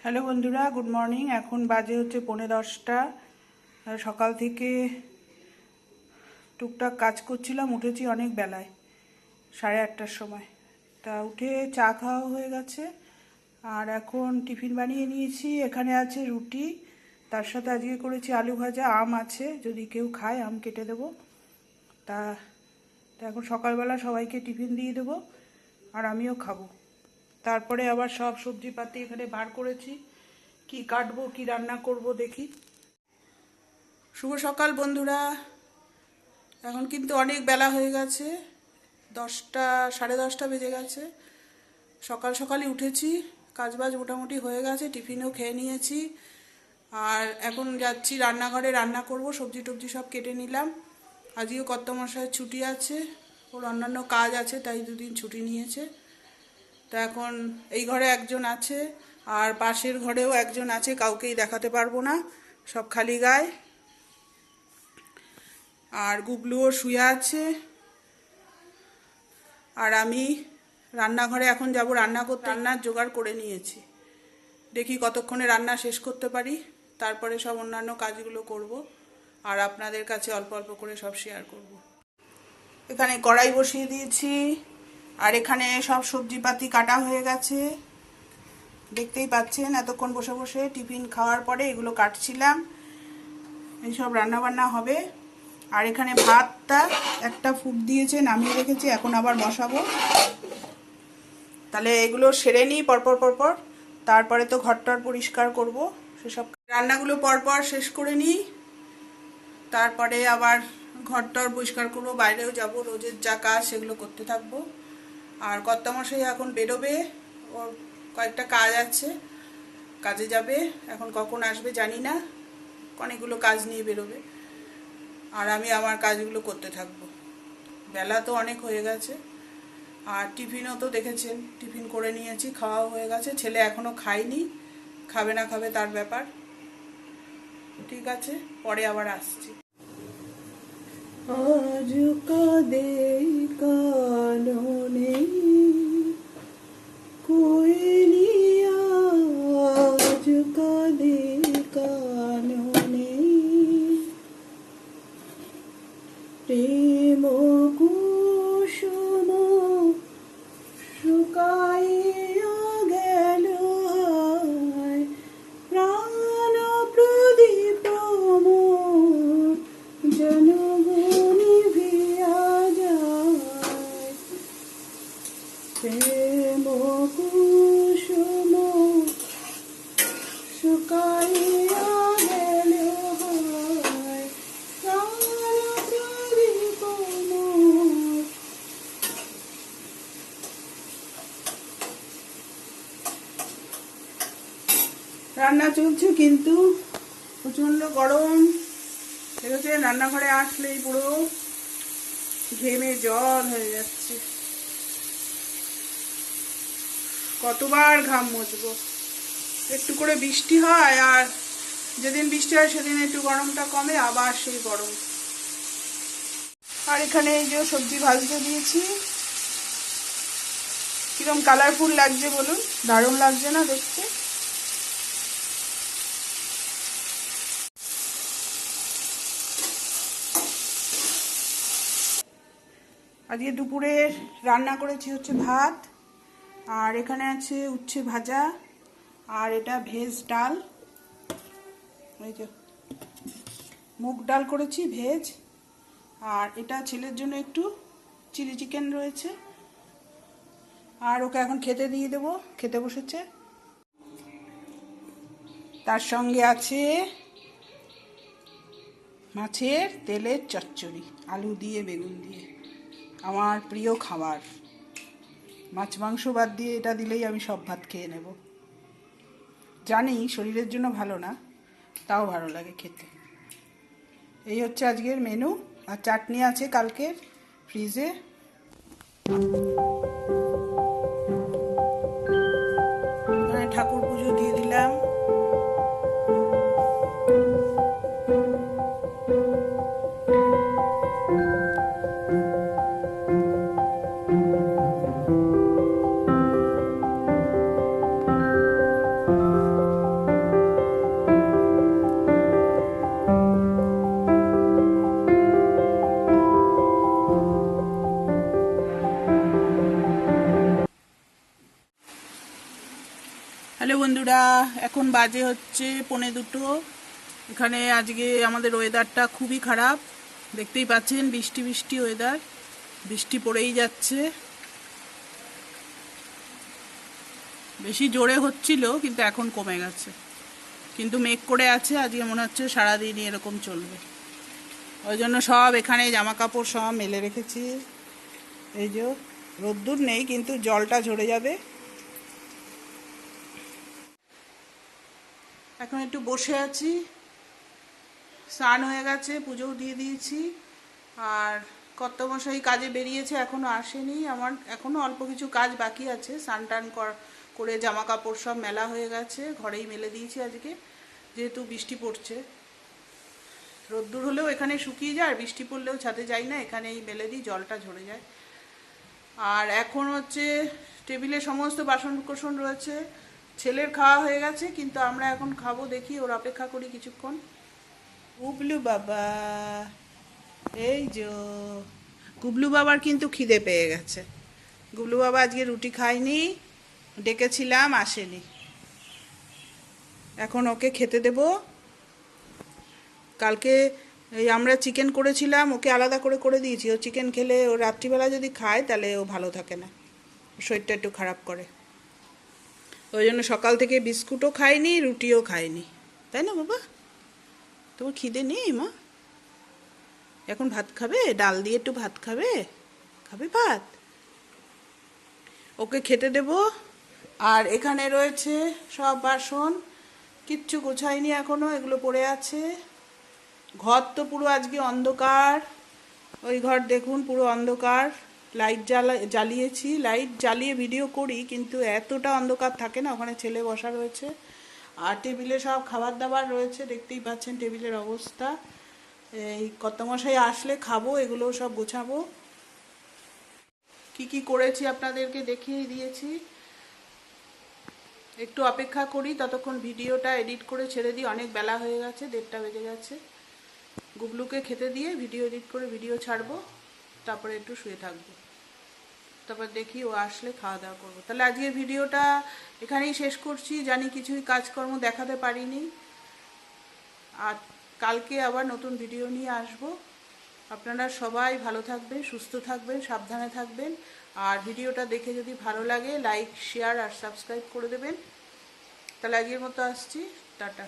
Hello বন্ধুরা, good morning. এখন বাজে হচ্ছে 9:45। সকাল থেকে টুকটাক কাজ করছিলাম, উঠেছি অনেক বেলায়, 8:30টার সময়। তা উঠে চা খাওয়া হয়ে গেছে, আর এখন টিফিন বানিয়ে নিয়েছি। এখানে আছে রুটি, তার সাথে আজকে করেছি আলু ভাজা, আম আছে, যদি কেউ খায় আম কেটে দেবো। তা এখন সকালবেলা সবাইকে টিফিন দিয়ে দেবো, আর আমিও খাবো। তারপরে আবার সব সবজিপাতি এখানে বার করেছি, কি কাটবো কি রান্না করব দেখি। শুভ সকাল বন্ধুরা। এখন কিন্তু অনেক বেলা হয়ে গেছে, 10টা 10:30 বেজে গেছে। সকাল সকালই উঠেছি, কাজবাজ মোটামুটি হয়ে গেছে, টিফিনও খেয়ে নিয়েছি। আর এখন যাচ্ছি রান্নাঘরে, রান্না করব। সবজি টবজি সব কেটে নিলাম। আজকেও কর্তামশায়ের ছুটি আছে, ওর অন্যান্য কাজ আছে, তাই দুদিন ছুটি নিয়েছে। তা এখন এই ঘরে একজন আছে, আর পাশের ঘরেও একজন আছে, কাউকেই দেখাতে পারবো না, সব খালি গায়ে। আর গুবলুও শুয়ে আছে। আর আমি রান্নাঘরে এখন যাব রান্না করতে। রান্নার জোগাড় করে নিয়েছি, দেখি কতক্ষণে রান্না শেষ করতে পারি, তারপরে সব অন্যান্য কাজগুলো করব, আর আপনাদের কাছে অল্প অল্প করে সব শেয়ার করব। এখানে কড়াই বসিয়ে দিয়েছি, আর এখানে সব সবজিপাতি কাটা হয়ে গেছে, দেখতেই পাচ্ছেন। এতক্ষণ বসে বসে টিফিন খাওয়ার পরে এগুলো কাটছিলাম, এইসব রান্নাবান্না হবে। আর এখানে ভাতটা একটা ফুট দিয়েছে, নামিয়ে রেখেছি, এখন আবার বসাবো। তাহলে এগুলো সেরে নিই পরপর পরপর, তারপরে তো ঘরটার পরিষ্কার করব। সেসব রান্নাগুলো পরপর শেষ করে নিই, তারপরে আবার ঘরটার পরিষ্কার করব, বাইরেও যাব, রোজের যা কাজ সেগুলো করতে থাকবো। আর কর্তামশাই এখন বেরোবে, ওর কয়েকটা কাজ আছে, কাজে যাবে। এখন কখন আসবে জানি না, অনেকগুলো কাজ নিয়ে বেরোবে, আর আমি আমার কাজগুলো করতে থাকবো। বেলা তো অনেক হয়ে গেছে। আর টিফিনও তো দেখেছেন, টিফিন করে নিয়েছি, খাওয়াও হয়ে গেছে। ছেলে এখনও খায়নি, খাবে না খাবে তার ব্যাপার। ঠিক আছে, পরে আবার আসছি। আজ কাঁদে কাননে কোয়েলিয়া, আজ কাঁদে কাননে প্রেম কুসুম শুকাইয়া গেল, প্রাণ প্রদীপ মোর যেন নিভিয়া যায়। প্রেম কুসুম শুকাইয়া গেল, রান্না চলছে কিন্তু প্রচণ্ড গরম। দেখেছে, রান্নাঘরে আসলেই পুরো ঘেমে জল হয়ে যাচ্ছে। কতবার ঘাম মুছবো। একটু করে বৃষ্টি হয়, আর যেদিন বৃষ্টি হয় সেদিন একটু গরমটা কমে, আবার সেই গরম। আর এখানে এই যে সবজি ভাজতে দিয়েছি, কিরম কালারফুল লাগছে বলুন, দারুণ লাগছে না দেখতে? আজকে দুপুরে রান্না করেছি হচ্ছে ভাত, আর এখানে আছে উচ্ছে ভাজা, আর এটা ভেজ ডাল, এই যে মুগ ডাল করেছি ভেজ। আর এটা ছেলের জন্য একটু চিলি চিকেন রয়েছে, আর ওকে এখন খেতে দিয়ে দেবো, খেতে বসেছে। তার সঙ্গে আছে মাছের তেলের চচ্চড়ি, আলু দিয়ে বেগুন দিয়ে, আমার প্রিয় খাবার। মাছ মাংস বাদ দিয়ে এটা দিলেই আমি সব ভাত খেয়ে নেব। জানি শরীরের জন্য ভালো না, তাও ভালো লাগে খেতে। এই হচ্ছে আজকের মেনু। আর চাটনি আছে কালকের ফ্রিজে। ঠাকুর পুজো দিয়ে দিলাম। হ্যালো বন্ধুরা, এখন বাজে হচ্ছে 1:45। এখানে আজকে আমাদের ওয়েদারটা খুবই খারাপ, দেখতেই পাচ্ছেন। বৃষ্টি বৃষ্টি ওয়েদার, বৃষ্টি পড়েই যাচ্ছে। বেশি জোরে হচ্ছিল কিন্তু এখন কমে গেছে, কিন্তু মেঘ করে আছে। আজকে মনে হচ্ছে সারাদিনই এরকম চলবে। ওই জন্য সব এখানে জামা কাপড় সব মেলে রেখেছি। এই যে রোদ্দুর নেই কিন্তু জলটা ঝরে যাবে। এখন একটু বসে আছি, স্নান হয়ে গেছে, পুজোও দিয়ে দিয়েছি। আর কর্তামশাই কাজে বেরিয়েছে, এখনও আসেনি। আমার এখনও অল্প কিছু কাজ বাকি আছে। স্নান টান করে জামা কাপড় সব মেলা হয়ে গেছে, ঘরেই মেলে দিয়েছি আজকে, যেহেতু বৃষ্টি পড়ছে। রোদ্দুর হলেও এখানে শুকিয়ে যায়, আর বৃষ্টি পড়লেও ছাদে যাই না, এখানেই মেলে দিই, জলটা ঝরে যায়। আর এখন হচ্ছে টেবিলে সমস্ত বাসন কোসন রয়েছে। ছেলের খাওয়া হয়ে গেছে, কিন্তু আমরা এখন খাবো, দেখি ওর অপেক্ষা করি কিছুক্ষণ। গুবলু বাবা, এই যে গুবলু বাবার কিন্তু খিদে পেয়ে গেছে। গুবলু বাবা আজকে রুটি খায়নি, ডেকেছিলাম আসেনি। এখন ওকে খেতে দেব। কালকে এই আমরা চিকেন করেছিলাম, ওকে আলাদা করে করে দিয়েছি। ও চিকেন খেলে, ও রাত্রিবেলা যদি খায় তাহলে ও ভালো থাকে না, শরীরটা একটু খারাপ করে। ওই জন্য সকাল থেকে বিস্কুটও খায়নি, রুটিও খায়নি। তাই না বাবা? তোমার খিদে নেই মা? এখন ভাত খাবে? ডাল দিয়ে একটু ভাত খাবে? খাবে ভাত? ওকে খেতে দেব। আর এখানে রয়েছে সব বাসন, কিচ্ছু গোছাইনি এখনো, এগুলো পড়ে আছে। ঘর তো পুরো আজকে অন্ধকার। ওই ঘর দেখুন পুরো অন্ধকার। লাইট জ্বালিয়েছি, লাইট জ্বালিয়ে ভিডিও করি, কিন্তু এতটা অন্ধকার থাকে না। ওখানে ছেলে বসা রয়েছে, আর টেবিলে সব খাবার দাবার রয়েছে, দেখতেই পাচ্ছেন টেবিলের অবস্থা। এই কর্তামশাই আসলে খাবো, এগুলো সব গোছাবো। কি কি করেছি আপনাদেরকে দেখিয়ে দিয়েছি। একটু অপেক্ষা করি, ততক্ষণ ভিডিওটা এডিট করে ছেড়ে দিই। অনেক বেলা হয়ে গেছে, 1:30 বেজে গেছে। গুবলুকে খেতে দিয়ে ভিডিও এডিট করে ভিডিও ছাড়বো, তারপরে একটু শুয়ে থাকবো। তারপর দেখি ও আসলে খাওয়া দাওয়া করবো। তাহলে আজকের ভিডিওটা এখানেই শেষ করছি। জানি কিছুই কাজকর্ম দেখাতে পারিনি, আর কালকে আবার নতুন ভিডিও নিয়ে আসব। আপনারা সবাই ভালো থাকবেন, সুস্থ থাকবেন, সাবধানে থাকবেন। আর ভিডিওটা দেখে যদি ভালো লাগে লাইক, শেয়ার আর সাবস্ক্রাইব করে দেবেন। তাহলে আজকের মতো আসছি, টাটা।